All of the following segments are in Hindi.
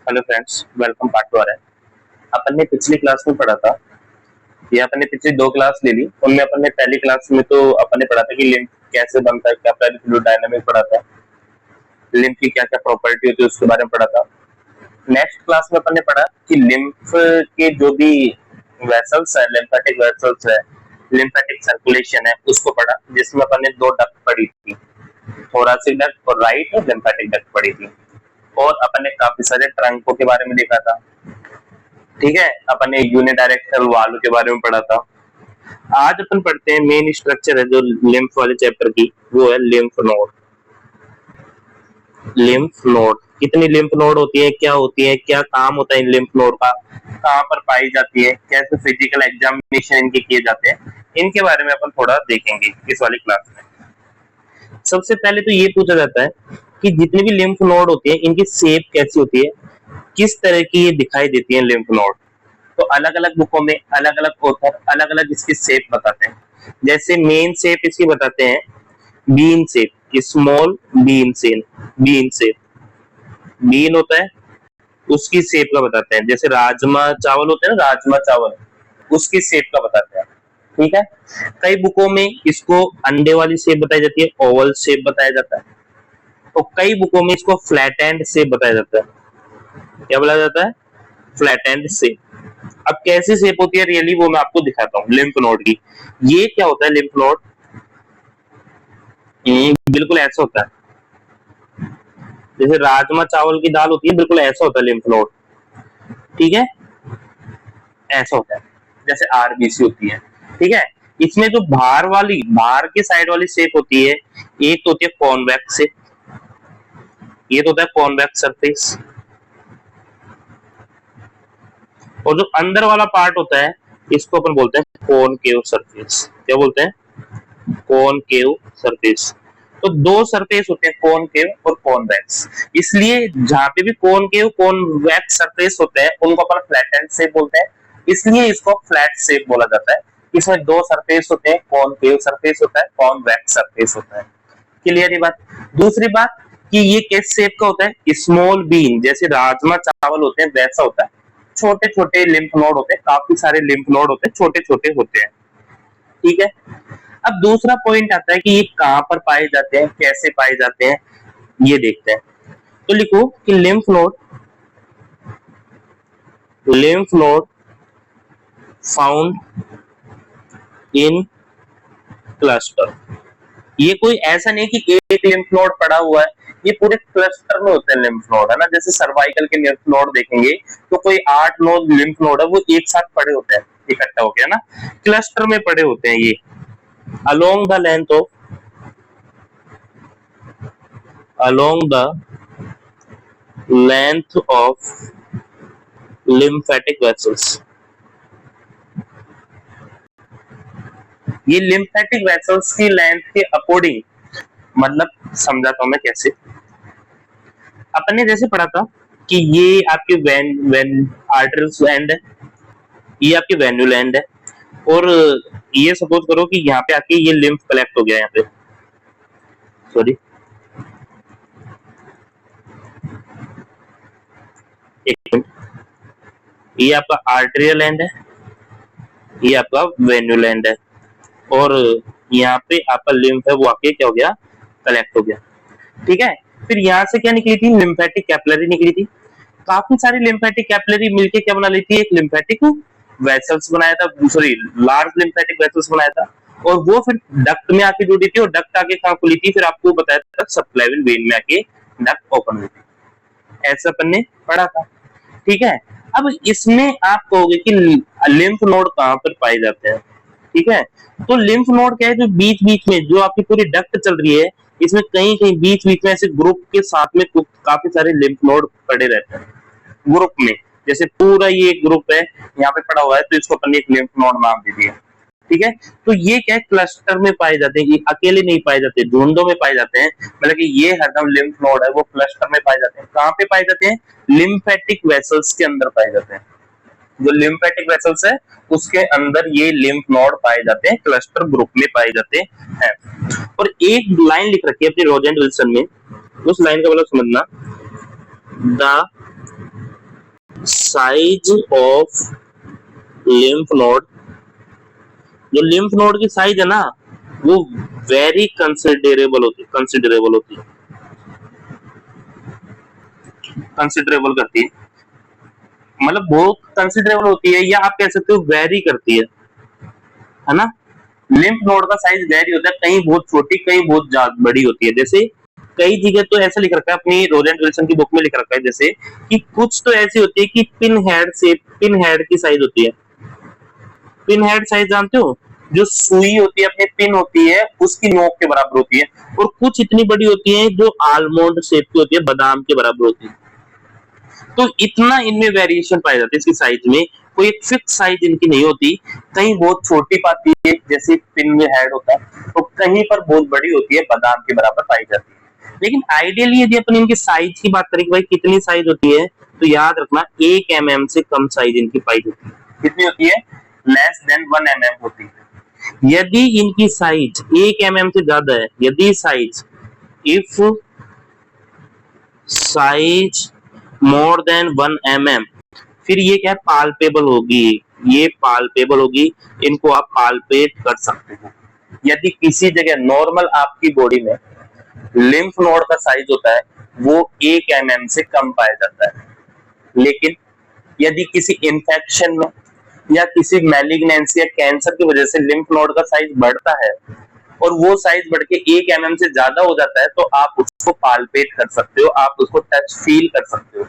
Hello friends, welcome back to our. अपन ने पिछली क्लास में पढ़ा था, ये अपन ने पिछली दो क्लास ले ली। उनमें अपन ने पहली क्लास में तो अपन ने पढ़ा था कि लिम्फ कैसे बनता है, कैपिलरी फ्लूइड डायनामिक पढ़ा था, लिम्फ की क्या क्या प्रॉपर्टी होती है उसके बारे में पढ़ा था। नेक्स्ट क्लास में अपन ने पढ़ा कि लिम्फ के जो भी वेसल्स है, लिम्फेटिक वेसल्स है, लिम्फेटिक सर्कुलेशन है, उसको पढ़ा, जिसमें अपन ने दो डक्ट पढ़ी थी, थोरासिक डक्ट और राइट लिम्फेटिक डक्ट पढ़ी थी। और अपन ने काफी सारे ट्रंकों के बारे में देखा था। ठीक है, अपन ने यूनिडायरेक्शनल वाल्व के बारे में पढ़ा था। आज अपन पढ़ते हैं मेन स्ट्रक्चर है जो लिम्फ वाले चैप्टर की, वो है लिम्फ नोड। लिम्फ नोड, कितनी लिम्फ नोड होती है, क्या होती है, क्या काम होता है इन लिम्फ नोड का, कहाँ पर पाई जाती है, कैसे फिजिकल एग्जामिनेशन इनके किए जाते हैं, इनके बारे में अपन थोड़ा देखेंगे इस वाली क्लास में। सबसे पहले तो ये पूछा जाता है कि जितनी भी लिम्फ नोड होती है इनकी शेप कैसी होती है, किस तरह की ये दिखाई देती है लिम्फ नोड। तो अलग अलग बुकों में अलग अलग ऑथर अलग अलग इसकी शेप बताते हैं। जैसे मेन शेप इसकी बताते हैं bean shape, small bean shape, bean shape, bean होता है उसकी शेप का बताते हैं। जैसे राजमा चावल होते हैं ना, राजमा चावल, उसकी शेप का बताते हैं। ठीक है, कई बुकों में इसको अंडे वाली शेप बताई जाती है, ओवल शेप बताया जाता है। तो कई बुकों में इसको फ्लैट एंड शेप बताया जाता है। क्या बोला जाता है? Flat and shape. अब कैसी शेप होती है रियली, वो मैं आपको दिखाता हूँ लिम्फ नोड की। ये क्या होता है लिम्फ नोड? बिल्कुल ऐसा होता है, जैसे राजमा चावल की दाल होती है, बिल्कुल ऐसा होता है लिम्फ नोड। ठीक है, ऐसा होता है जैसे आरबीसी होती है। ठीक है, इसमें जो बाहर के साइड वाली शेप होती है, एक तो होती है कॉन्वेक्स शेप, ये तो होता है कॉन्वेक्स सरफेस। और जो अंदर वाला पार्ट होता है इसको अपन बोलते हैं कॉनकेव सरफेस। क्या बोलते हैं? Concave surface. तो दो सरफेस होते हैं, कॉनकेव और कॉन्वेक्स। इसलिए जहां पे भी कॉनकेव कॉन्वेक्स सरफेस होते हैं उनको अपन फ्लैट एंड शेप बोलते हैं, इसलिए इसको फ्लैट शेप बोला जाता है। इसमें दो सरफेस होते हैं, कॉनकेव सरफेस होता है, कॉन्वेक्स सरफेस होता है। क्लियर ये बात? दूसरी बात कि ये किस शेप का होता है, स्मॉल बीन, जैसे राजमा चावल होते हैं वैसा होता है। छोटे छोटे लिम्फ नोड होते हैं, काफी सारे लिम्फ नोड होते हैं, छोटे छोटे होते हैं। ठीक है, अब दूसरा पॉइंट आता है कि ये कहां पर पाए जाते हैं, कैसे पाए जाते हैं, ये देखते हैं। तो लिखो कि lymph node found in cluster. ये कोई ऐसा नहीं कि एक लिम्फ नोड पड़ा हुआ है, ये पूरे क्लस्टर में होते हैं लिम्फ नोड, है ना। जैसे सर्वाइकल के लिम्फ नोड देखेंगे तो कोई 8-9 लिम्फ नोड है, वो एक साथ पड़े होते हैं, इकट्ठा हो गया ना, क्लस्टर में पड़े होते हैं ये along the length of lymphatic vessels. ये लिम्फेटिक वेसल्स की लेंथ के अकॉर्डिंग, मतलब समझाता हूं मैं कैसे। अपन ने जैसे पढ़ा था कि ये आपके वेन आर्टरीज एंड है, ये आपके वेन्यूल एंड है, और ये सपोज करो कि यहाँ पे आके ये लिम्फ कलेक्ट हो गया, यहाँ पे सॉरी एक मिनट, ये आपका आर्टेरियल एंड है, ये आपका वेन्यूल एंड है, और यहाँ पे आपका लिम्फ है वो आके क्या हो गया, कलेक्ट हो गया। ठीक है, फिर यहाँ से क्या निकली थी, लिम्फेटिक कैपिलरी निकली थी। काफी सारी लिम्फेटिक कैपिलरी मिलके क्या बना ली थी, एक लिम्फेटिक वेसल्स बनाया था, सॉरी लार्ज लिम्फेटिक वेसल्स बनाया था, और वो फिर डक्ट में आके जुड़ी थी, और डक्ट आके कहाँ खुली थी, फिर आपको बताया था सबक्लेविन वेन में आके डक्ट ओपन हुई थी। ऐसा अपन ने पढ़ा था। ठीक है, अब इसमें आप कहोगे कि लिम्फ नोड कहाँ पर पाए जाते हैं। ठीक है, तो लिम्फ नोड क्या है, जो बीच बीच में जो आपकी पूरी डक्ट चल रही है, इसमें कहीं कहीं बीच बीच में ऐसे ग्रुप के साथ में काफी सारे लिम्फ नोड पड़े रहते हैं ग्रुप में। जैसे पूरा ये ग्रुप है यहाँ पे पड़ा हुआ है, तो इसको अपन ने एक लिम्फ नोड नाम दे दिया। ठीक है, तो ये क्या है, क्लस्टर में पाए जाते हैं, ये अकेले नहीं पाए जाते, झुंडों में पाए जाते हैं। मतलब कि ये हरदम लिम्फ नोड है वो क्लस्टर में पाए जाते हैं। कहाँ पे पाए जाते हैं? लिम्फेटिक वेसल्स के अंदर पाए जाते हैं। जो लिम्फेटिक वेसल्स है उसके अंदर ये लिम्फ नोड पाए जाते हैं, क्लस्टर ग्रुप में पाए जाते हैं। और एक लाइन लिख रखी है अपनी रोज एंड विल्सन में, उस लाइन का मतलब समझना, the size of lymph node, जो लिम्फ नोड की साइज है ना वो वेरी कंसिडरेबल होती है, कंसिडरेबल करती है, मतलब बहुत कंसिडरेबल होती है, या आप कह सकते हो वेरी करती है ना। लिम्फ नोड का साइज वेरी होता है, कहीं बहुत छोटी कहीं बहुत ज्यादा बड़ी होती है। जैसे कई जगह तो ऐसा लिख रखा है, अपनी रोजेंट विल्सन की बुक में लिख रखा है, जैसे कि कुछ तो ऐसी होती है कि पिन हेड की साइज होती है। पिन हेड साइज जानते हो, जो सुई होती है अपनी पिन होती है उसकी नोक के बराबर होती है, और कुछ इतनी बड़ी होती है जो आलमंड शेप की होती है, बादाम के बराबर होती है। तो इतना इनमें वेरिएशन पाया जाता है इसकी साइज में, कोई एक फिक्स साइज इनकी नहीं होती, कहीं बहुत छोटी पाती है जैसे पिन में हेड होता है, तो कहीं पर बहुत बड़ी होती है, बादाम के बराबर पाई जाती है। लेकिन आइडियली यदि अपन इनकी साइज की बात करें कि भाई कितनी साइज होती है, तो याद रखना 1 mm से कम साइज इनकी पाई जाती है। कितनी होती है? लेस देन 1 mm होती है। यदि इनकी साइज 1 mm से ज्यादा है, यदि size if size more than 1 mm, फिर ये क्या है? पाल्पेबल होगी, ये पाल्पेबल होगी, इनको आप पाल्पेट कर सकते हो। यदि किसी जगह नॉर्मल आपकी बॉडी में लिम्फ नोड का साइज होता है वो 1 mm से कम पाया जाता है, लेकिन यदि किसी इंफेक्शन में या किसी मैलिग्नेंसी या कैंसर की वजह से लिम्फ नोड का साइज बढ़ता है और वो साइज बढ़ के 1 mm से ज्यादा हो जाता है, तो आप उसको पाल्पेट कर सकते हो, आप उसको टच फील कर सकते हो।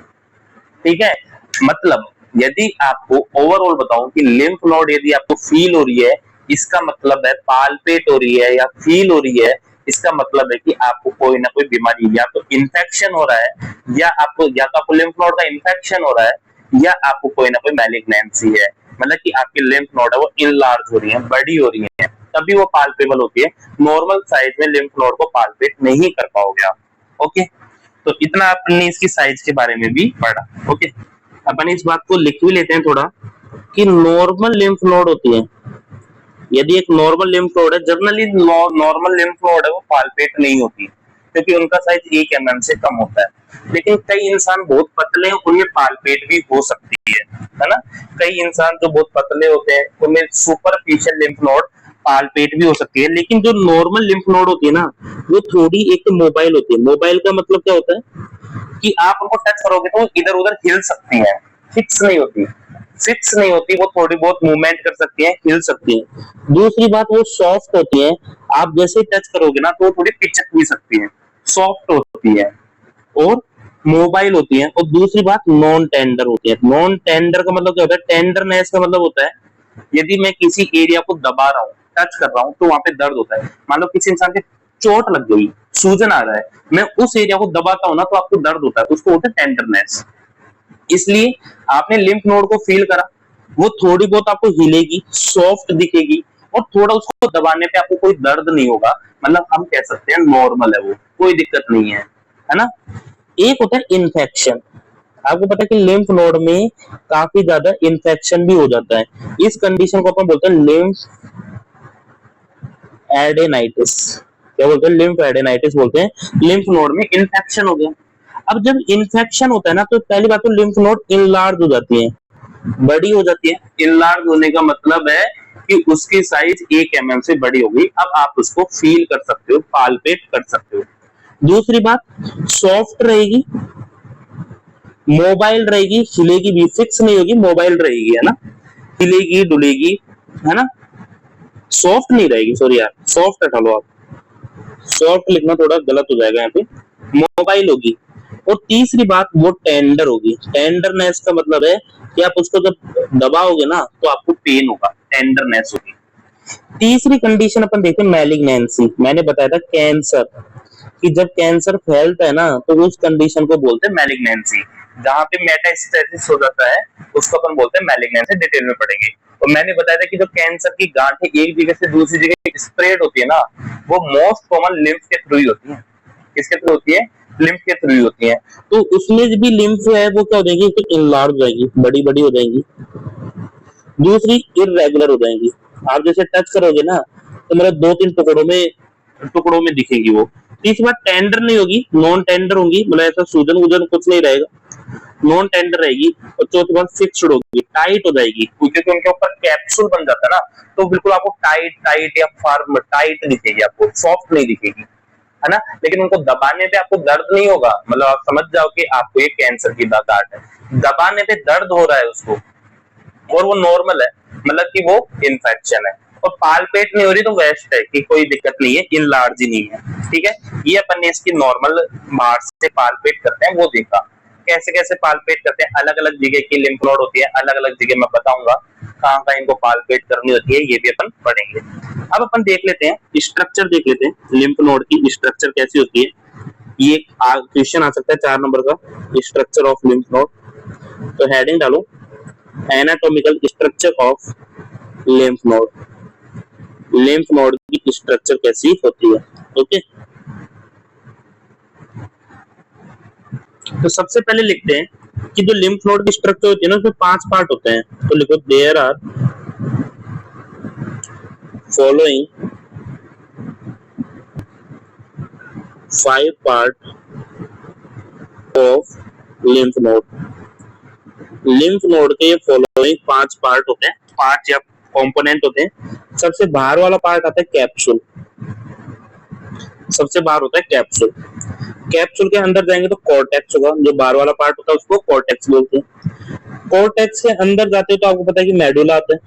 ठीक है, मतलब यदि आपको ओवरऑल बताऊं कि लिम्फ नोड यदि आपको फील हो रही है, इसका मतलब है पाल्पेट हो रही है या फील हो रही है, इसका मतलब है कि आपको कोई ना कोई बीमारी, या तो इन्फेक्शन हो रहा है, या तो आपको लिम्फ नोड का इन्फेक्शन हो रहा है, या आपको कोई ना कोई मैलिग्नेंसी है, मतलब कि आपकी लिम्फ नोड है वो इनलार्ज हो रही है, बड़ी हो रही है, तभी वो पाल्पेबल होती है। नॉर्मल साइज में लिम्फ नोड को पाल्पेट नहीं कर पाओगे आप। ओके, तो इतना आपने इसकी साइज के बारे में भी पढ़ा। ओके, अपन इस बात को लिख भी लेते हैं थोड़ा कि नॉर्मल लिम्फ नोड होती है, यदि एक नॉर्मल लिम्फ नोड है, जनरली नॉर्मल लिम्फ नोड है वो पाल्पेट नहीं होती क्योंकि उनका साइज 1 mm से कम होता है। लेकिन कई इंसान बहुत पतले हैं, उनमें पाल्पेट भी हो सकती है ना। कई इंसान जो बहुत पतले होते हैं उनमें सुपरफिशियल लिम्फ नोड पाल्पेट भी हो सकती है। लेकिन जो नॉर्मल लिम्फ नोड होती है ना वो थोड़ी एक मोबाइल होती है। मोबाइल का मतलब क्या होता है कि आप उनको टच करोगे तो इधर उधर हिल सकती है, फिक्स नहीं होती, वो थोड़ी बहुत मूवमेंट कर सकती है, हिल सकती है। दूसरी बात वो सॉफ्ट होती है, आप जैसे टच करोगे ना तो वो थोड़ी पिचक भी सकती है, सॉफ्ट होती है और मोबाइल होती है। और दूसरी बात नॉन टेंडर होती है। नॉन टेंडर का मतलब क्या होता है? टेंडरनेस का मतलब होता है यदि मैं किसी एरिया को दबा रहा हूँ, टच कर रहा हूँ, तो वहां पे दर्द होता है। मान लो किसी इंसान के चोट लग गई, सूजन आ रहा है, मैं उस एरिया को दबाता हूँ ना तो आपको दर्द होता है, उसको होता है टेंडरनेस। इसलिए आपने लिम्फ नोड को फील करा, वो थोड़ी बहुत आपको हिलेगी, सॉफ्ट दिखेगी, और थोड़ा उसको दबाने पे आपको कोई दर्द नहीं होगा, मतलब हम कह सकते हैं नॉर्मल है वो, कोई दिक्कत नहीं है ना। एक होता है इन्फेक्शन। आपको पता है कि लिम्फ नोड में काफी ज्यादा इन्फेक्शन भी हो जाता है। इस कंडीशन को अपन बोलते हैं लिम्फ एडेनाइटिस। क्या बोलते हैं? लिम्फ एडेनाइटिस बोलते हैं। लिम्फ नोड में इन्फेक्शन हो गया। अब जब इन्फेक्शन होता है ना तो पहली बात तो लिम्फ नोड इनलार्ज हो जाती है, बड़ी हो जाती है। इनलार्ज होने का मतलब है कि उसकी साइज 1 mm से बड़ी हो गई। अब आप उसको फील कर सकते हो, पाल्पेट कर सकते हो। दूसरी बात सॉफ्ट रहेगी, मोबाइल रहेगी, हिलेगी भी, फिक्स नहीं होगी, मोबाइल रहेगी, है ना, हिलेगी डुलेगी, है ना। सॉफ्ट नहीं रहेगी, सॉरी यार, सॉफ्ट हटा लो आप, सॉफ्ट लिखना थोड़ा गलत हो जाएगा यहाँ पे, मोबाइल होगी। और तीसरी बात वो टेंडर होगी। टेंडरनेस का मतलब है कि आप उसको जब दबाओगे ना तो आपको पेन होगा, टेंडरनेस होगी। तीसरी कंडीशन अपन देखते हैं मैलिग्नेंसी। मैंने बताया था कैंसर, कि जब कैंसर फैलता है ना तो उस कंडीशन को बोलते हैं मैलिग्नेंसी। जहां पे मेटास्टेसिस हो जाता है उसको अपन बोलते हैं मैलिग्नेंसी, डिटेल में पढ़ेंगे। और मैंने बताया था कि जो कैंसर की गांठें एक जगह से दूसरी जगह स्प्रेड होती है ना, वो मोस्ट कॉमन लिम्फ के थ्रू ही होती है। किसके थ्रू होती है? लिम्फ के थ्रू ही होती है। तो उसमें भी लिम्फ है वो क्या हो जाएगी? तो इनलार्ज हो जाएगी, बड़ी बड़ी हो जाएंगी। दूसरी इरेगुलर हो जाएंगी। आप जैसे टच करोगे ना तो मतलब 2-3 टुकड़ों में दिखेगी वो। तीसरी बात टेंडर नहीं होगी, नॉन टेंडर होंगी, मतलब ऐसा सूजन वूजन कुछ नहीं रहेगा। नॉन टेंडर रहेगी, और चौथी बात फिक्स्ड होगी, टाइट हो जाएगी, क्योंकि उनके ऊपर कैप्सूल बन जाता है ना, तो बिल्कुल आपको टाइट टाइट या फर्म टाइट दिखेगी, आपको सॉफ्ट नहीं दिखेगी, है ना। लेकिन उनको दबाने पे आपको दर्द नहीं होगा, मतलब आप समझ जाओ कि आपको ये कैंसर की गांठ है, दबाने पे दर्द हो रहा है उसको, और वो नॉर्मल है, मतलब कि वो इन्फेक्शन है, और पालपेट नहीं हो रही तो वेस्ट है, कि कोई दिक्कत नहीं है, इनलार्ज ही नहीं है, ठीक है। ये अपन ने इसकी नॉर्मल बाहर से पालपेट करते हैं वो देखा, कैसे कैसे पालपेट करते हैं, अलग अलग जगह की लिम्फ नोड होती है, अलग अलग जगह मैं बताऊंगा कहाँ कहाँ इनको पालपेट करनी होती है, ये भी अपन पढ़ेंगे। अब अपन देख लेते हैं स्ट्रक्चर, देख लेते हैं लिम्फ नोड की स्ट्रक्चर कैसी होती है। ये क्वेश्चन आ सकता है 4 नंबर का, स्ट्रक्चर ऑफ लिम्फ नोड। तो हेडिंग डालो, anatomical structure of lymph node, lymph node की स्ट्रक्चर कैसी होती है। ओके, तो सबसे पहले लिखते हैं कि जो लिम्फ नोड की स्ट्रक्चर होती है ना, उसमें 5 पार्ट होते हैं। तो लिखो, there are following 5 part of lymph node. Lymph node के फॉलोइंग 5 पार्ट होते हैं, 5 या कंपोनेंट होते हैं। सबसे बाहर वाला पार्ट आता है कैप्सूल, सबसे बाहर होता है कैप्सूल। कैप्सूल के अंदर जाएंगे तो कॉर्टेक्स होगा, जो बाहर वाला पार्ट होता है उसको कॉर्टेक्स बोलते हैं। कॉर्टेक्स के अंदर जाते हो तो आपको पता है कि मेडुला आता है,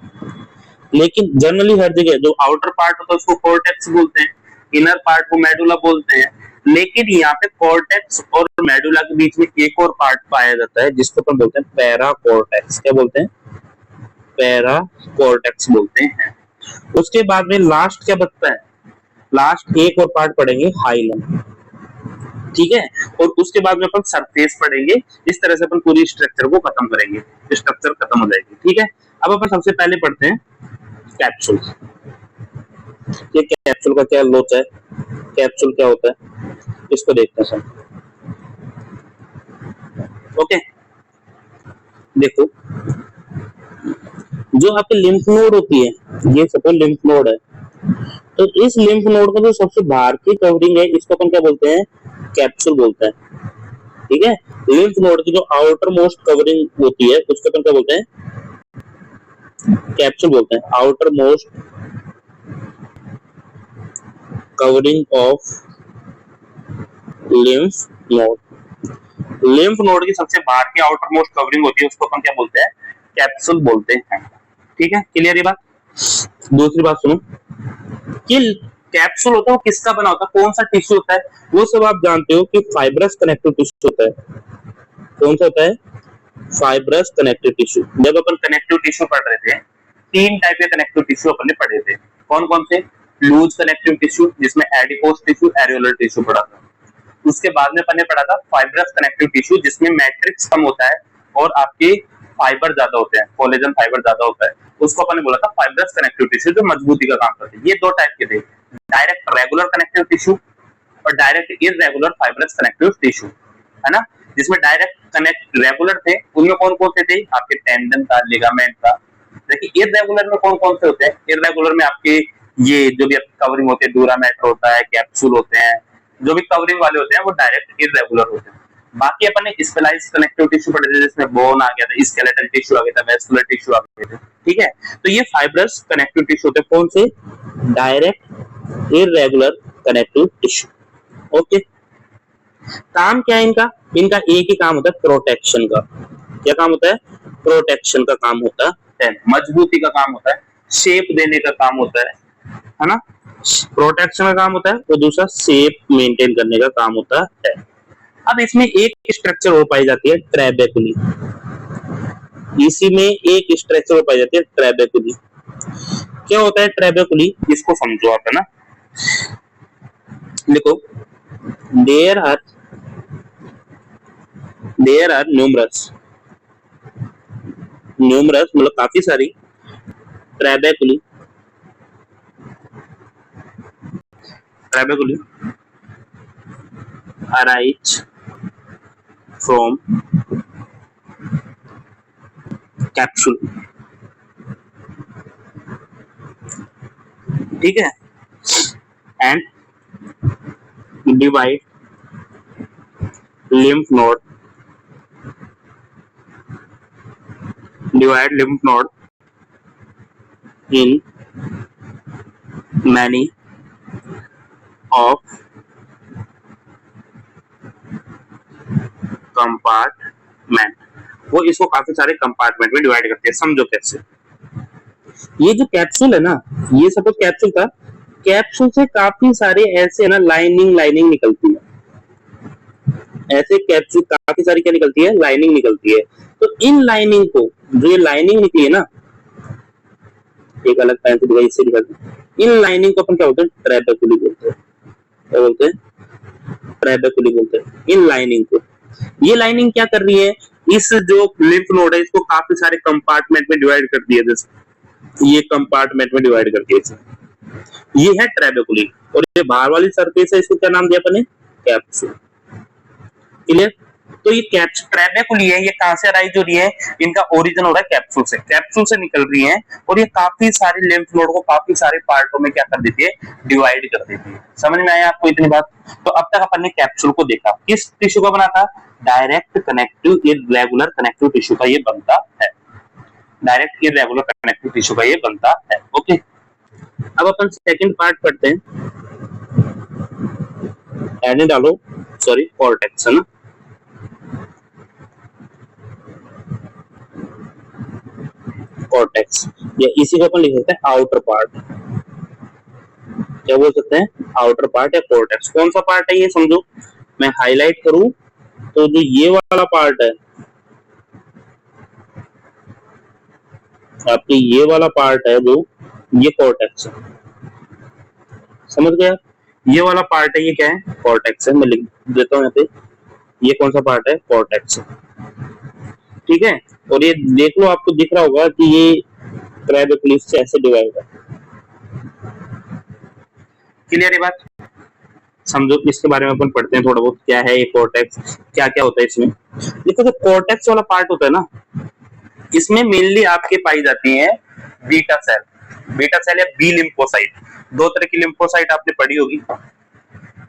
लेकिन जनरली हर जगह जो आउटर पार्ट होता है उसको कॉर्टेक्स बोलते हैं, इनर पार्ट को मेडुला बोलते हैं। लेकिन यहाँ पे कॉर्टेक्स और मेडुला के बीच में एक और पार्ट पाया जाता है, जिसको अपन बोलते हैं पैरा कॉर्टेक्स। क्या बोलते हैं? पैरा कॉर्टेक्स बोलते हैं। उसके बाद में लास्ट क्या बचता है? लास्ट एक और पार्ट पढ़ेंगे, हाइलम, ठीक है। और उसके बाद में अपन सरफेस पढ़ेंगे। इस तरह से अपन पूरी स्ट्रक्चर को खत्म करेंगे, स्ट्रक्चर खत्म हो जाएगी, ठीक है। अब अपन सबसे पहले पढ़ते हैं कैप्सूल। ये कैप्सूल का क्या लोच है, कैप्सूल क्या होता है, इसको देखते हैं सब। ओके, देखो, जो आपकी लिम्फ नोड होती है, ये सपोज लिम्फ नोड है, तो इस लिम्फ नोड का जो सबसे बाहर की कवरिंग है, इसको अपन क्या बोलते हैं? कैप्सूल बोलते हैं, ठीक है। लिम्फ नोड की जो आउटर मोस्ट कवरिंग होती है उसको अपन क्या बोलते हैं? कैप्सूल बोलते हैं, outer most covering of lymph node. Lymph node की सबसे बाहर की आउटर मोस्ट कवरिंग होती है, उसको अपन क्या बोलते हैं? कैप्सूल बोलते हैं, ठीक है। क्लियर ये बात? दूसरी बात सुनो, कि कैप्सूल होता है वो किसका बना होता है, कौन सा टिश्यू होता है? वो सब आप जानते हो कि फाइब्रस कनेक्टिव टिश्यू होता है। कौन सा होता है? Fibrous connective tissue. जब अपन कनेक्टिव टिश्यू पढ़ रहे थे, 3 टाइप के कनेक्टिव टिश्यू अपन ने पढ़े थे। कौन कौन से? लूज कनेक्टिव टिश्यू, जिसमें एडिपोज टिश्यू, एरियोलर टिश्यू पढ़ा था। उसके बाद में अपन ने पढ़ा था फाइब्रस कनेक्टिव टिश्यू, जिसमें मैट्रिक्स कम होता है और आपके फाइबर ज्यादा होते हैं, कोलेजन फाइबर ज्यादा होता है, उसको अपन ने बोला था फाइब्रस कनेक्टिव टिश्यू, जो मजबूती का काम करते हैं। ये 2 टाइप के थे, डायरेक्ट रेगुलर कनेक्टिव टिश्यू और direct irregular fibrous connective tissue, है ना। जिसमें डायरेक्ट कनेक्ट रेगुलर थे, उनमें कौन कौन से थे? आपके टेंडन था, लिगामेंट था। देखिए इररेगुलर में कौन कौन से होते हैं? इररेगुलर में आपके ये जो भी कवरिंग होती है, डूरामेटर होता है, कैप्सूल होते हैं, जो भी कवरिंग वाले होते हैं वो डायरेक्ट इररेगुलर होते हैं। बाकी अपन ने स्पेशलाइज कनेक्टिव टिश्यू पढ़े थे, जिसमें बोन आ गया था, स्केलेटल टिश्यू आ गया था, वेस्कुलर टिश्यू आ गए थे, ठीक है। तो ये फाइब्रस कनेक्टिव टिश्यू होते हैं, कौन से? Direct irregular connective tissue. Okay, काम क्या है इनका? इनका एक ही काम होता है, प्रोटेक्शन का। क्या काम होता है? प्रोटेक्शन का काम होता है, मजबूती का काम होता है, शेप देने का काम होता है ना। प्रोटेक्शन का काम होता है, और दूसरा शेप मेंटेन करने का काम होता है। अब इसमें एक स्ट्रक्चर हो पाई जाती है, ट्रेबेकुली। इसी में एक स्ट्रक्चर हो पाई जाती है, ट्रेबेकुली। क्या होता है ट्रेबेकुली? इसको समझो आप, है ना। देखो, देयर आर न्यूमरस मतलब काफी सारी ट्रेबेकुली arise from capsule, ठीक है, and divide lymph node divide lymph node in many of compartment, वो इसको काफी सारे कंपार्टमेंट में डिवाइड करते हैं। समझो कैसे। ये जो कैप्सूल है ना, ये सपोज कैप्सूल था, कैप्सूल से काफी सारे ऐसे है ना लाइनिंग निकलती है, ऐसे कैप्सूल काफी सारी क्या निकलती है, लाइनिंग निकलती है। तो इन लाइनिंग को, जो ये लाइनिंग निकली है ना, एक अलग पेन से दिखाई, इससे दिखाते हैं, इन लाइनिंग को अपन क्या बोलते हैं, ट्रैबेकुली बोलते हैं। क्या बोलते हैं, ट्रैबेकुली बोलते हैं इन लाइनिंग को। ये लाइनिंग क्या कर रही है, इस जो लिम्फ नोड है इसको काफी सारे कंपार्टमेंट में डिवाइड कर दिया, जैसे ये कंपार्टमेंट में डिवाइड कर दिया। ये है ट्रैबेकुली, और ये बाहर वाली सरफेस है, इसको क्या नाम दिया अपने, कैप्सूल। क्लियर। तो ये ट्रैबेकुली है, ये कहां से अराइज हो रही है, इनका ओरिजिन हो रहा है कैप्सूल से निकल रही है, और ये काफी सारे लिम्फ नोड को काफी सारे पार्टों में क्या कर देती है, डिवाइड कर देती है। समझ में आया आपको इतनी बात। तो अब तक अपन ने कैप्सूल को देखा, किस टिश्यू का बना था, direct connective irregular connective tissue का ये बनता है, डायरेक्ट इर्रेगुलर कनेक्टिव टिश्यू का ये बनता है। ओके, अब अपन सेकंड पार्ट पढ़ते हैं। एड डालो, सॉरी, कॉर्टेक्स है ना, कॉर्टेक्स, या इसी को अपन लिख सकते हैं आउटर पार्ट। क्या बोल सकते हैं, आउटर पार्ट या कॉर्टेक्स। कौन सा पार्ट है ये समझो, मैं हाईलाइट करूं तो जो ये वाला पार्ट है, आपके ये वाला पार्ट है जो, ये कॉर्टेक्स है। समझ गया, ये वाला पार्ट है, ये क्या है, कॉर्टेक्स है। मैं लिख देता हूं यहाँ पे, ये कौन सा पार्ट है, कॉर्टेक्स। ठीक है, और ये देख लो, आपको दिख रहा होगा कि ये ट्रैबेकुली से ऐसे डिवाइड है। क्लियर है बात। समझो, इसके बारे में अपन पढ़ते हैं थोड़ा बहुत, क्या है ये कॉर्टेक्स, क्या क्या होता है इसमें। देखो, जो कॉर्टेक्स वाला पार्ट होता है ना, इसमें मेनली आपके पाई जाती है बीटा सेल या बी लिम्फोसाइट। दो तरह की लिम्फोसाइट आपने पढ़ी होगी,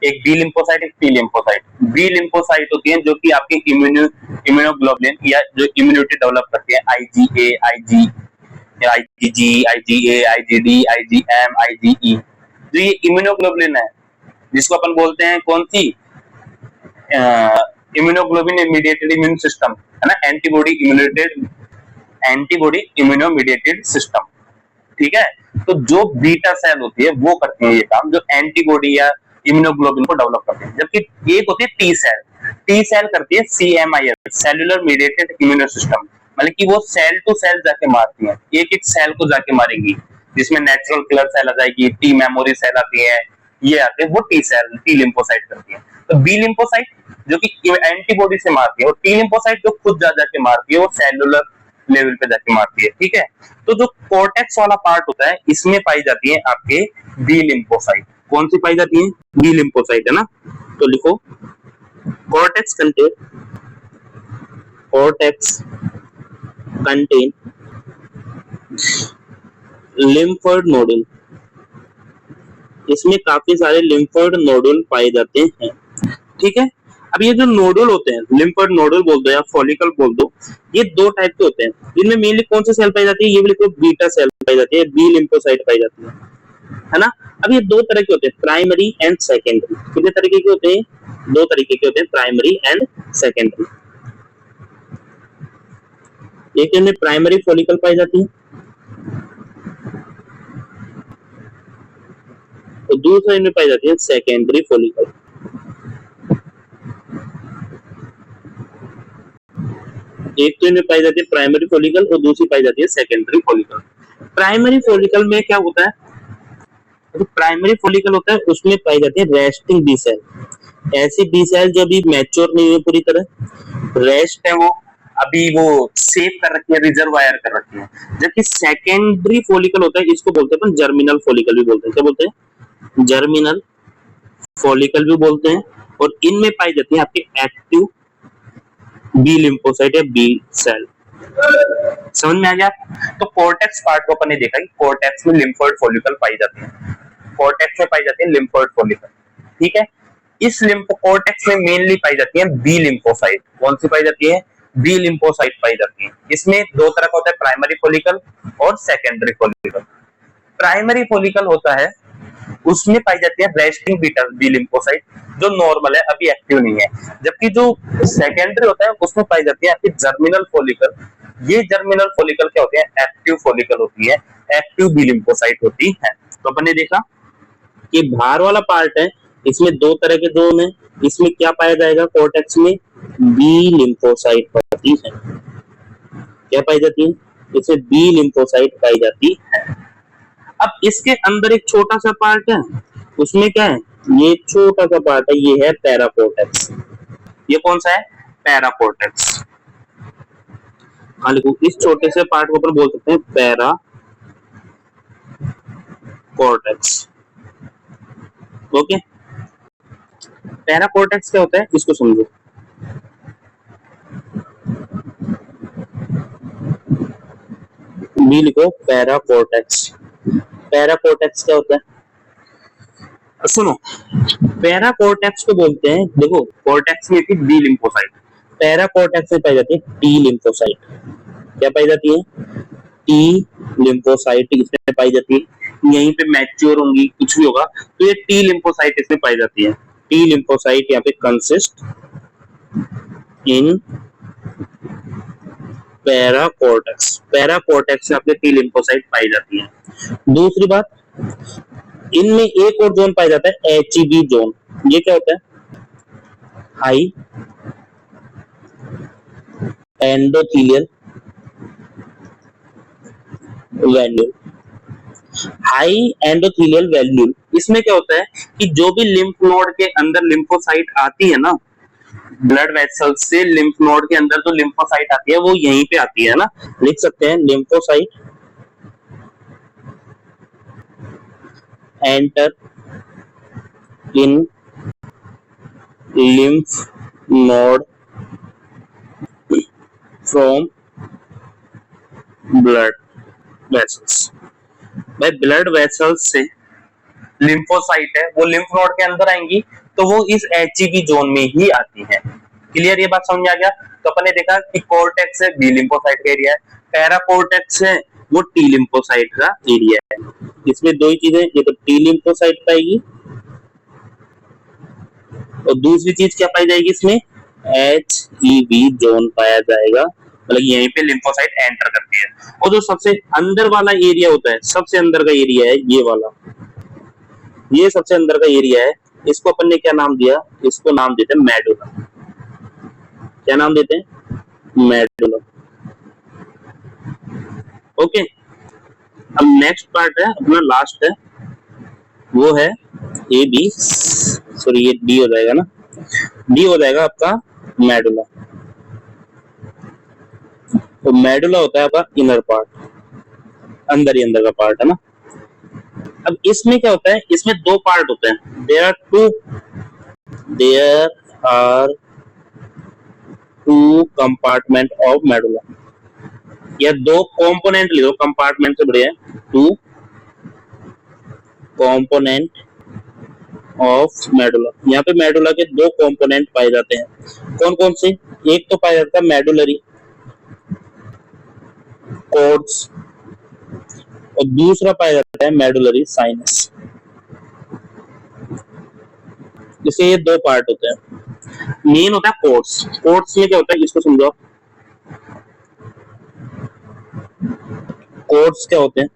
एक बी लिम्फोसाइट, एक टी लिम्फोसाइट। बी लिम्फोसाइट होती है जो कि आपके इम्यूनोग्लोबुलिन या जो इम्यूनिटी डेवलप करती है, IgA, IgG, IgA, IgD, IgM, IgE. जो ये इम्यूनोग्लोबुलिन है, जिसको अपन बोलते हैं कौन सी, इम्यूनोग्लोबुलिन मीडिएटेड इम्यून सिस्टम, है ना, एंटीबॉडी इम्यूनो मीडिएटेड सिस्टम। ठीक है, तो जो बीटा सेल होती है वो करती है ये काम, जो एंटीबॉडी या इम्यूनोग्लोबुलिन को डेवलप करती है। जबकि एक होती है टी सेल करती है CMIS, cellular mediated immuno system, मतलब कि वो सेल टू सेल जाके मारती है, एक एक सेल को जाके मारेंगी, जिसमें नेचुरल किलर सेल आ जाएगी, टी मेमोरी सेल आती है, ये आते हैं, वो टी लिम्फोसाइट करती है। तो बी लिम्फोसाइट जो कि एंटीबॉडी से मारती है, और टी लिम्फोसाइट जो खुद जा जाके मारती है, वो सेलुलर लेवल पे जाके मारती है। ठीक है, तो जो कॉर्टेक्स वाला पार्ट होता है, इसमें पाई जाती है आपके बी लिम्फोसाइट। कौन सी पाई जाती है, बी लिम्फोसाइट, है ना। तो लिखो, कॉर्टेक्स कंटेन लिम्फोइड नोडुल। इसमें काफी सारे लिम्फोइड नोडुल पाए जाते हैं। ठीक है, अब ये जो नोडुल होते हैं, लिम्फोइड नोडुल बोल दो या फॉलिकल बोल दो, ये दो टाइप के होते हैं। इनमें मेनली कौन सी सेल पाई जाती है, ये भी लिखो, बीटा सेल पाई जाती है, बी लिम्फोसाइट पाई जाती है ना। अब ये दो तरह के होते हैं, प्राइमरी एंड सेकेंडरी। कितने तरीके के होते हैं, दो तरीके के होते हैं, प्राइमरी एंड सेकेंडरी। एक इनमें प्राइमरी फॉलिकल पाई जाती है, तो दूसरा इनमें पाई जाती है सेकेंडरी फॉलिकल। एक तो इनमें पाई जाती है प्राइमरी फॉलिकल और दूसरी पाई जाती है सेकेंडरी फॉलिकल। प्राइमरी फॉलिकल में क्या होता है, तो प्राइमरी फॉलिकल होता है, उसमें पाई जाती है रेस्टिंग बी सेल, ऐसी बी सेल जो अभी मैच्योर नहीं है पूरी तरह, रेस्ट है, वो अभी वो सेव कर रखी है, रिजर्वायर कर रखी है। जबकि सेकेंडरी फॉलिकल होता है, इसको बोलते हैं जर्मिनल फॉलिकल भी बोलते हैं। क्या बोलते हैं, जर्मिनल फॉलिकल भी बोलते हैं। और इनमें पाई जाती है आपके एक्टिव बी लिम्फोसाइट या बी सेल। समझ में आ गया। तो कॉर्टेक्स पार्ट को अपन ने देखा कि कॉर्टेक्स में लिम्फोइड फॉलिकल पाई जाती है, कॉर्टेक्स में पाई जाती है लिम्फोइड फॉलिकल। ठीक है, इस लिम्फो कॉर्टेक्स में मेनली पाई जाती है बी लिम्फोसाइट। कौन सी पाई जाती है, बी लिम्फोसाइट पाई जाती है। इसमें दो तरह का होता है, प्राइमरी फॉलिकल और सेकेंडरी फॉलिकल। प्राइमरी फॉलिकल होता है, उसमें पाई जाती है रेस्टिंग बी लिम्फोसाइट, जो नॉर्मल है, अभी एक्टिव नहीं है। जबकि जो सेकेंडरी होता है उसमें पाई जाती है आपकी जर्मिनल फॉलिकल। ये जर्मिनल फॉलिकल क्या होती है, एक्टिव फॉलिकल होती है, एक्टिव बी लिम्फोसाइट होती है। तो अपन ने देखा कि बाहर वाला पार्ट है, इसमें दो तरह के जोन है, इसमें क्या पाया जाएगा, कोर्टेक्स में बी लिम्फोसाइट पाई है। क्या पाई जाती है, इसमें बी लिम्फोसाइट पाई जाती है। अब इसके अंदर एक छोटा सा पार्ट है, उसमें क्या है, ये छोटा सा पार्ट है, ये है पैराकोर्टेक्स। ये कौन सा है, पैराकोर्टेक्स। हाँ लिखो, इस छोटे से पार्ट को अपन बोल सकते हैं पैराकोर्टेक्स। ओके, पैराकोर्टेक्स क्या होता है इसको समझो। बी लिखो, पैराकोर्टेक्स। पैराकोर्टेक्स क्या होता है, सुनो, पैराकोर्टेक्स को बोलते हैं, देखो कोर्टेक्स में थी बी लिम्फोसाइट, पैराकोर्टेक्स में पाई जाती है टी लिम्फोसाइट। क्या पाई जाती है, टी लिम्फोसाइट इसमें पाई जाती है। यहीं पे मैच्योर होंगी, कुछ भी होगा तो ये टी लिम्फोसाइट इसमें पाई जाती है। टी लिम्फोसाइट यहाँ पे कंसिस्ट इन पैराकोर्टेक्स। पैराकोर्टेक्स में आपके टी लिम्फोसाइट पाई जाती है। दूसरी बात, इनमें एक और जोन पाया जाता है एचईबी जोन। ये क्या होता है, हाई एंडोथेलियल वैल्यूल। हाई एंडोथेलियल वैल्यूल, इसमें क्या होता है कि जो भी लिम्फ नोड के अंदर लिम्फोसाइट आती है ना, ब्लड वेसल से लिम्फ नोड के अंदर जो लिम्फोसाइट आती है वो यहीं पे आती है ना, लिख सकते हैं lymphocyte enter in lymph node from blood vessels. भाई ब्लड वेसल्स से लिम्फोसाइट है वो लिम्फ नोड के अंदर आएंगी तो वो इस एचईबी जोन में ही आती है। क्लियर, ये बात समझ आ गया। तो अपन ने देखा कि कोर्टेक्स है बी लिम्फोसाइट का एरिया है, पैराकोर्टेक्स है वो टी लिम्फोसाइट का एरिया है। इसमें दो ही चीजें, ये तो टी लिम्फोसाइट पाएगी और दूसरी चीज क्या पाई जाएगी, इसमें एचईबी जोन पाया जाएगा, मतलब यहीं पे लिम्फोसाइट एंटर करती है। और जो सबसे अंदर वाला एरिया होता है, सबसे अंदर का एरिया है ये वाला, ये सबसे अंदर का एरिया है, इसको अपन ने क्या नाम दिया, इसको नाम देते हैं मेडुला। क्या नाम देते हैं, मेडुला। ओके, अब नेक्स्ट पार्ट है अपना, लास्ट है, वो है ए बी, सॉरी ये डी हो जाएगा ना, डी हो जाएगा आपका मेडुला। तो मेडुला होता है आपका इनर पार्ट, अंदर ही अंदर का पार्ट है ना। अब इसमें क्या होता है, इसमें दो पार्ट होते हैं, there are two compartment of medulla, या दो कंपोनेंट ले लो, कंपार्टमेंट से बढ़िया, टू कंपोनेंट ऑफ मेडुला। यहाँ पे मेडुला के दो कंपोनेंट पाए जाते हैं, कौन कौन से, एक तो पाया जाता है मेडुलरी कॉर्ड्स और दूसरा पाया जाता है मेडुलरी साइनस। जैसे ये दो पार्ट होते हैं, मेन होता है कॉर्ड्स। कॉर्ड्स में क्या होता है इसको समझो। कॉर्ड्स क्या होते हैं,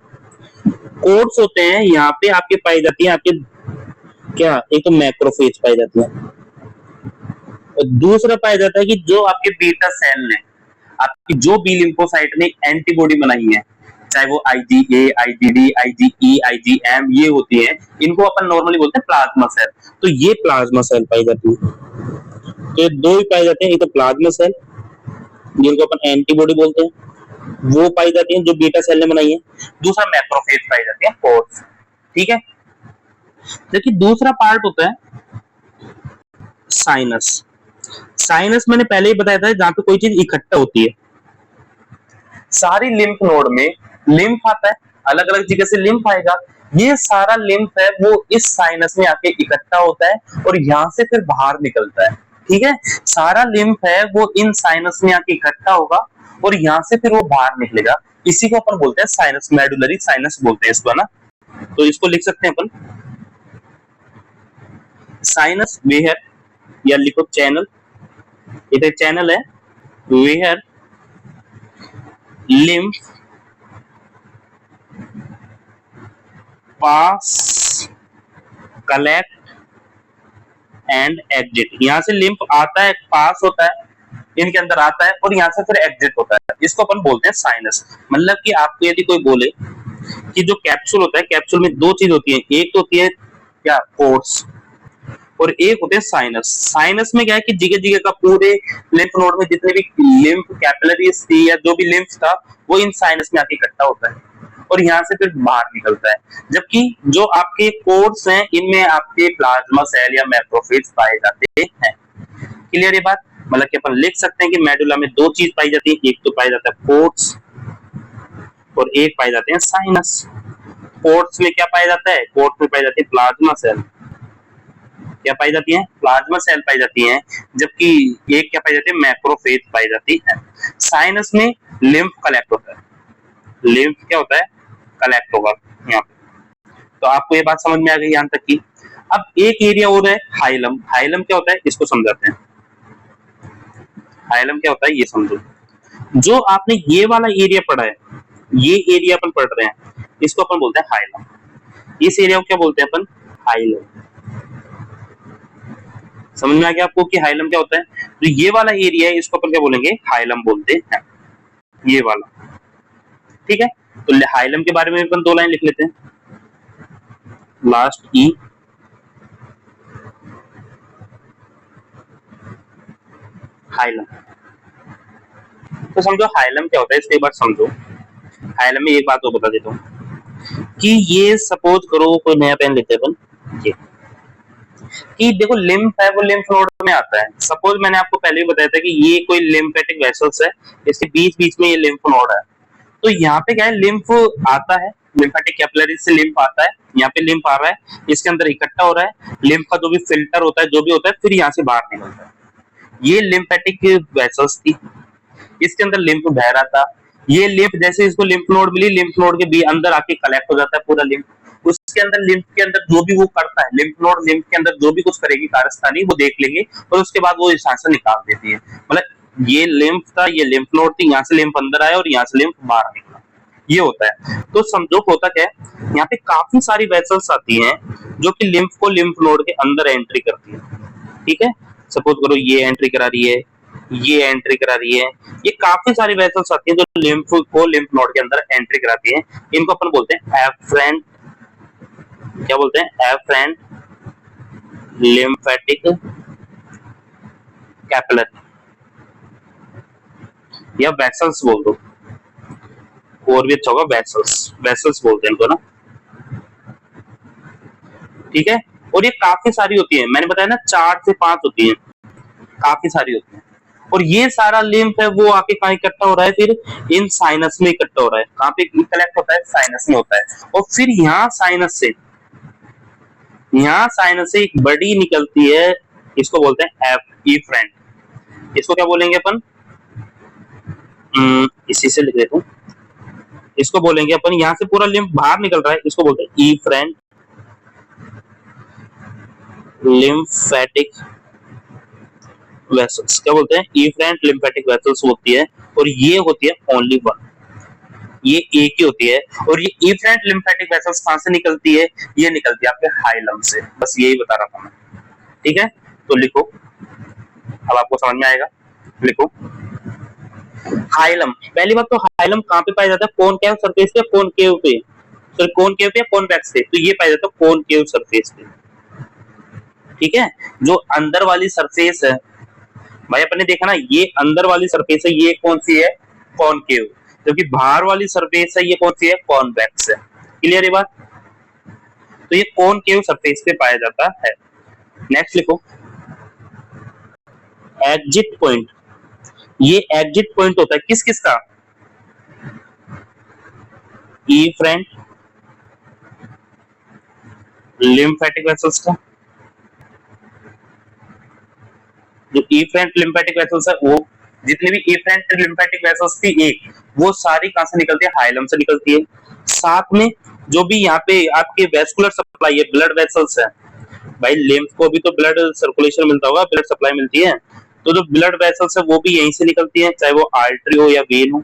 कॉर्ड्स होते हैं यहाँ पे आपके पाई जाती है आपके क्या, एक तो मैक्रोफेज पाई जाती है और दूसरा पाया जाता है कि जो आपके बीटा सेल ने आपकी जो बी लिम्फोसाइट ने एंटीबॉडी बनाई है, चाहे वो IgA, IgD, IgE, IgM ये होती है, इनको अपन नॉर्मली बोलते हैं प्लाज्मा सेल। तो ये प्लाज्मा सेल पाई जाती है। तो ये दो ही पाए जाते हैं, एक तो प्लाज्मा सेल जिनको अपन एंटीबॉडी बोलते हैं वो पाई जाती है जो बीटा सेल ने बनाई है, दूसरा मैक्रोफेज पाई जाती है कोर्स। ठीक है, देखिए दूसरा पार्ट होता है साइनस। साइनस मैंने पहले ही बताया था, जहां पे कोई चीज इकट्ठा होती है। सारी लिम्फ नोड में लिम्फ आता है, अलग अलग जगह से लिम्फ आएगा, ये सारा लिम्फ है वो इस साइनस में आके इकट्ठा होता है और यहां से फिर बाहर निकलता है। ठीक है, सारा लिम्फ है वो इन साइनस में आके इकट्ठा होगा और यहाँ से फिर वो बाहर निकलेगा। इसी को अपन बोलते हैं साइनस, मेडुलरी साइनस बोलते हैं इसको, है ना। तो इसको लिख सकते हैं अपन साइनस वेयर, या लिखो चैनल, इधर चैनल है where lymph pass collect and exit. यहाँ से लिम्फ आता है, पास होता है, इनके अंदर आता है और यहाँ से फिर एग्जिट होता है। इसको अपन बोलते हैं साइनस। मतलब कि आपको यदि कोई बोले कि जो कैप्सूल होता है, कैप्सूल में दो चीज होती है, एक तो होती है क्या, पोर्स, और एक होते हैं साइनस। साइनस में क्या है कि जगह जगह का पूरे लिम्फ नोड में जितने भी लिम्फ कैपिलरीज थी या जो भी लिम्फ था वो इन साइनस में आके इकट्ठा होता है और यहाँ से फिर बाहर निकलता है। जबकि जो आपके पोर्स हैं इनमें आपके प्लाज्मा सेल या मैक्रोफेज पाए जाते हैं। क्लियर ये बात? मतलब कि अपन लिख सकते हैं कि मेडुला में दो चीज पाई जाती है, एक तो पाई जाता है पोर्स और एक पाए जाते हैं साइनस। पोर्स में क्या पाया जाता है? पोर्स में पाई जाती है प्लाज्मा सेल, क्या पाई जाती है? प्लाज्मा सेल पाई जाती हैं, जबकि एक क्या पाई जाती है? मैक्रोफेज पाई जाती है। साइनस में लिम्फ कलेक्ट होता है, लिम्फ क्या होता है? कलेक्ट होगा यहाँ पे। तो आपको ये बात समझ में आ गई यहाँ तक की। अब एक एरिया और है हाइलम। हाइलम क्या होता है इसको समझाते हैं। हाइलम क्या होता है ये समझो। जो आपने ये वाला एरिया पढ़ा है, ये एरिया अपन पढ़ रहे हैं, इसको अपन बोलते हैं हाइलम। इस एरिया को क्या बोलते हैं अपन? हाइलम। समझ में आ गया आपको कि हाइलम क्या होता है? तो ये वाला एरिया है, इसको अपन क्या बोलेंगे? हाइलम बोलते हैं, ये वाला। ठीक है, तो हाइलम के बारे में अपन दो लाइन लिख लेते हैं। लास्ट ई हाइलम। तो समझो हाइलम क्या होता है, इसके बाद समझो। हाइलम में एक बात तो बता देता हूँ कि ये सपोज करो कोई नया पेन लेते हैं अपन, ये कि देखो लिम्फ है वो लिम्फ नोड में आता है। सपोज मैंने आपको पहले ही बताया था कि ये कोई लिम्फेटिक वेसल्स है, इसके बीच बीच में ये लिम्फ नोड है। तो यहाँ पे क्या है, लिम्फ आता है, लिम्फेटिक कैपिलरी से लिम्फ आता है, यहाँ पे लिम्फ आ रहा है, इसके अंदर इकट्ठा हो रहा है, लिम्फ का जो भी फिल्टर होता है, जो भी होता है, फिर यहाँ से बाहर निकलता है। ये लिम्फेटिक वेसल्स थी, इसके अंदर लिम्फ बह रहा था। ये लिम्फ जैसे इसको लिम्फ नोड मिली, लिम्फ नोड के भी अंदर आके कलेक्ट हो जाता है पूरा लिम्फ। उसके अंदर लिम्फ के अंदर जो भी वो करता है, लिम्फ नोड लिम्फ के अंदर जो भी कुछ करेगी कारस्तानी, वो देख लेंगे और उसके बाद वो यहाँ से निकाल देती है। मतलब ये लिम्फ था, ये लिम्फ नोड थी, यहाँ से लिम्फ अंदर आया और यहाँ से लिम्फ बाहर निकला, ये होता है। तो समझो होता क्या है, यहाँ पे काफी सारी वेसल्स आती हैं जो कि लिम्फ को लिम्फ नोड के अंदर एंट्री करती है। ठीक है, सपोज करो ये एंट्री करा रही है, ये एंट्री करा रही है, ये काफी सारी वेसल्स आती हैं जो लिम्फ को लिम्फ नोड के अंदर एंट्री कराती हैं। इनको अपन बोलते हैं एफरेंट, क्या बोलते हैं? एफरेंट लिम्फेटिक कैपिलरी, या वेसल्स बोल दो, और भी अच्छा होगा, वेसल्स, वेसल्स बोलते हैं इनको ना। ठीक है, और ये काफी सारी होती है, मैंने बताया ना 4 से 5 होती है, काफी सारी होती है। और ये सारा लिम्फ है वो आके कहाँ इकट्ठा हो रहा है? फिर इन साइनस में इकट्ठा हो रहा है। कहाँ पे कलेक्ट होता है? साइनस में होता है। और फिर यहाँ साइनस से, यहाँ साइनस से एक बड़ी निकलती है, इसको बोलते हैं एफ इफ्रेंट। इसको क्या बोलेंगे अपन? इसी से लिख देता हूँ, इसको बोलेंगे अपन, यहाँ से पूरा लिम्फ बाहर निकल रहा है, इसको बोलते हैं इफ्रेंट लिम्फेटिक वेसल्स। क्या बोलते हैं? इफ्रेंट लिम्फेटिक वेसल्स होती है, और ये होती है ओनली वन, ये एक ही होती है। और ये इफ्रेंट लिम्फेटिक वेसल्स कहां से निकलती है? ये निकलती है आपके हाइलम से। बस यही बता रहा था मैं। ठीक है, तो लिखो, अब आपको समझ में आएगा। लिखो हाइलम। पहली बात तो हाइलम कहां पे पाया जाता है? कॉनकेव सरफेस पे, कॉनकेव पे, सॉरी कॉनकेव पे, कॉन्वेक्स पे। तो ये पाया जाता है कॉनकेव सरफेस पे। ठीक है, जो अंदर वाली सरफेस है भाई, अपने देखा ना, ये अंदर वाली सरफेस है, ये कौन सी है? कॉनकेव। जबकि बाहर वाली सरफेस है, ये कौन सी है? कॉन्वेक्स है। क्लियर है बात? तो ये कॉनकेव सरफेस पे पाया जाता है। नेक्स्ट लिखो एग्जिट पॉइंट। ये एग्जिट पॉइंट होता है किस किस का? इफ्रेंट लिम्फेटिक वेसल्स का, जो इफेरेंट लिम्फेटिक वेसल्स है वो जितनी भी इफेरेंट लिम्फेटिक वेसल्स थी एक, वो सारी कहां से निकलती है? हाइलम से निकलती है। साथ में जो भी यहाँ पे आपके वेस्कुलर सप्लाई है, ब्लड वेसल्स है, भाई लिम्फ को भी तो ब्लड सर्कुलेशन मिलता होगा, ब्लड सप्लाई मिलती है, तो जो ब्लड वेसल्स है वो भी यहीं से निकलती है, चाहे वो आर्टरी हो या वेन हो,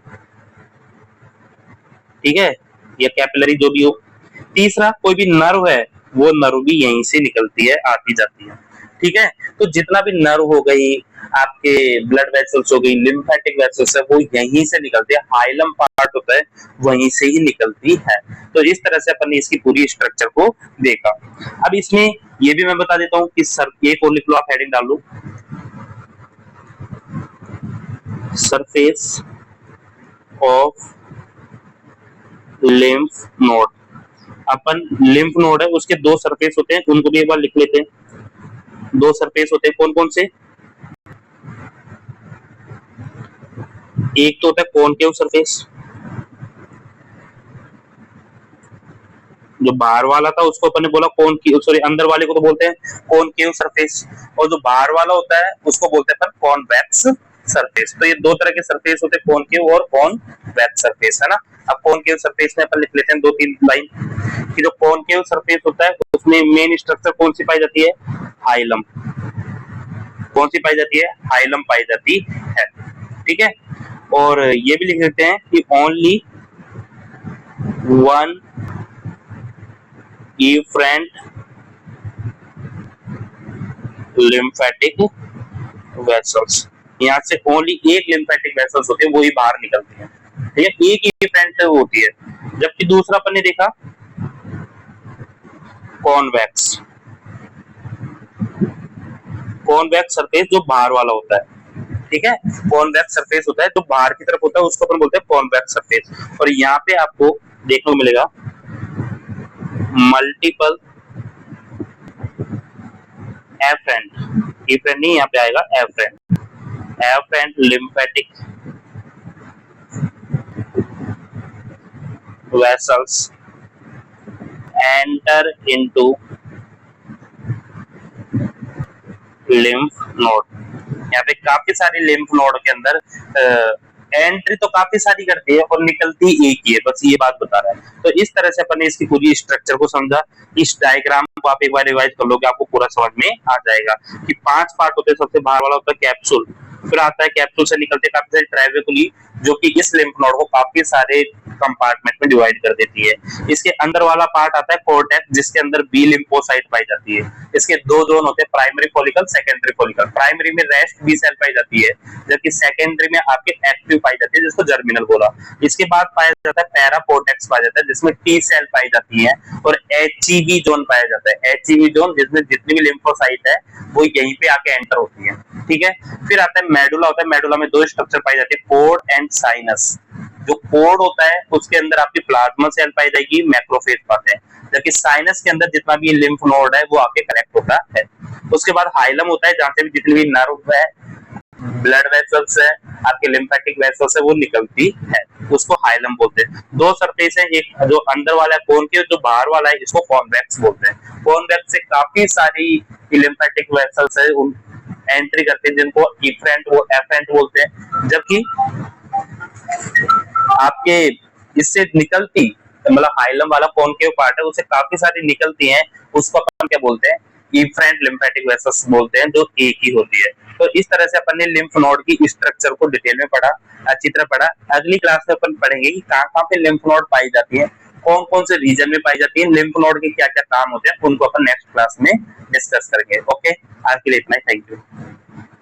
ठीक है, या कैपिलरी जो भी हो। तीसरा कोई भी नर्व है, वो नर्व भी यहीं से निकलती है, आती जाती है, ठीक है। तो जितना भी नर्व हो गई, आपके ब्लड वेसल्स हो गई, लिम्फेटिक वेसल्स है, वो यहीं से निकलती है, हाइलम पार्ट होता है वहीं से ही निकलती है। तो इस तरह से अपन ने इसकी पूरी स्ट्रक्चर को देखा। अब इसमें ये भी मैं बता देता हूँ कि सर एक और लिख लो, आप हेडिंग डाल लो, सरफेस ऑफ लिम्फ नोड। अपन लिम्फ नोड है उसके दो सरफेस होते हैं, उनको भी एक बार लिख लेते हैं। दो सरफेस होते हैं, कौन कौन से? एक तो होता है कॉनकेव सरफेस, जो बाहर वाला था उसको अपन ने बोला कॉनकेव, सॉरी अंदर वाले को तो बोलते हैं कॉनकेव सरफेस, और जो बाहर वाला होता है उसको बोलते हैं अपन कॉन्वेक्स सरफेस। तो ये दो तरह के सरफेस होते हैं, कॉनकेव और कॉन्वेक्स सरफेस, है ना। अब कॉनकेव सरफेस में अपन लिख लेते हैं दो तीन लाइन कि जो कॉनकेव सरफेस होता है उसमें मेन स्ट्रक्चर कौन सी पाई जाती है? हाइलम। कौन सी पाई जाती है? हाइलम पाई जाती है, ठीक है। और ये भी लिख देते हैं कि only one efferent lymphatic vessels, यहाँ से ओनली एक लिम्फेटिक वेसल्स होते हैं, वो ही बाहर निकलती है, ठीक है, एक ही efferent होती है। जबकि दूसरा अपन ने देखा कॉन्वेक्स, कॉन्वेक्स सरफेस जो बाहर वाला होता है, ठीक है, कॉन्वेक्स सरफेस होता है जो बाहर की तरफ होता है, उसको अपन बोलते हैं कॉन्वेक्स सरफेस। और यहाँ पे आपको देखने को मिलेगा मल्टीपल एफरेंट, efferent नहीं, यहाँ पे आएगा efferent, efferent lymphatic vessels enter into lymph node। यहाँ पे काफी सारी lymph node के अंदर एंट्री तो काफी सारी करती है और निकलती एक ही है, बस ये बात बता रहा है। तो इस तरह से अपन ने इसकी पूरी स्ट्रक्चर को समझा। इस डायग्राम को आप एक बार रिवाइज कर लोगे, आपको पूरा समझ में आ जाएगा कि 5 पार्ट होते हैं। सबसे बाहर वाला होता है कैप्सूल, फिर आता है कैप्सूल से निकलते काफी सारे ट्राइवेकुली, जो कि इस लिम्फ नोड को काफी सारे कंपार्टमेंट में डिवाइड कर देती है। इसके अंदर वाला पार्ट आता है कोर्टेक्स, जिसके अंदर बी लिम्फोसाइट पाई जाती है। इसके दो जोन होते हैं, primary follicle, secondary follicle. Primary में रेस्ट बी सेल पाई जाती है, जबकि सेकेंडरी में आपके एक्टिव पाई जाती है, जिसको जर्मिनल बोला। इसके बाद पाया जाता है पैराकोर्टेक्स पाया जाता है, जिसमें टी सेल पाई जाती है, और एचईवी जोन पाया जाता है। एचईवी जोन जिसमें जितनी भी लिम्फोसाइट है वो यहीं पे आके एंटर होती है, ठीक है। फिर आता है मेडुला, होता है मेडुला में दो स्ट्रक्चर पाई जाती है, कोड एंड साइनस। जो कोड होता है उसके अंदर आपकी प्लाज्मा सेल पाई जाएगी, मैक्रोफेज पाते हैं, जबकि साइनस के अंदर जितना भी लिम्फ नोड है वो आके कनेक्ट होता है। उसके बाद हाइलम होता है, जहां से भी जितनी भी नर्व है, ब्लड वेसल्स है, आपके लिम्फेटिक वेसल्स है, वो निकलती है, उसको हाइलम बोलते हैं। दो सरफेस है, एक जो अंदर वाला है कॉनकेव, जो बाहर वाला है इसको कॉन्वेक्स बोलते हैं। कॉन्वेक्स से काफी सारी लिम्फेटिक वेसल्स है उन एंट्री करते हैं, जिनको इफरेंट वो एफरेंट बोलते हैं। जबकि आपके इससे निकलती मतलब हाइलम वाला कॉनकेव पार्ट है, उससे काफी सारी निकलती हैं, उसको अपन क्या बोलते हैं? इफरेंट लिम्फेटिक वेसल्स बोलते हैं, जो एक ही होती है। तो इस तरह से अपन ने लिम्फ नोड की स्ट्रक्चर को डिटेल में पढ़ा, अच्छी तरह पढ़ा। अगली क्लास में अपन पढ़ेंगे कि कहाँ पे लिम्फ नोड पाई जाती है, कौन कौन से रीजन में पाई जाती है, लिम्फ नोड के क्या क्या काम होते हैं, उनको अपन नेक्स्ट क्लास में डिस्कस करेंगे। ओके, आज के लिए इतना ही, थैंक यू।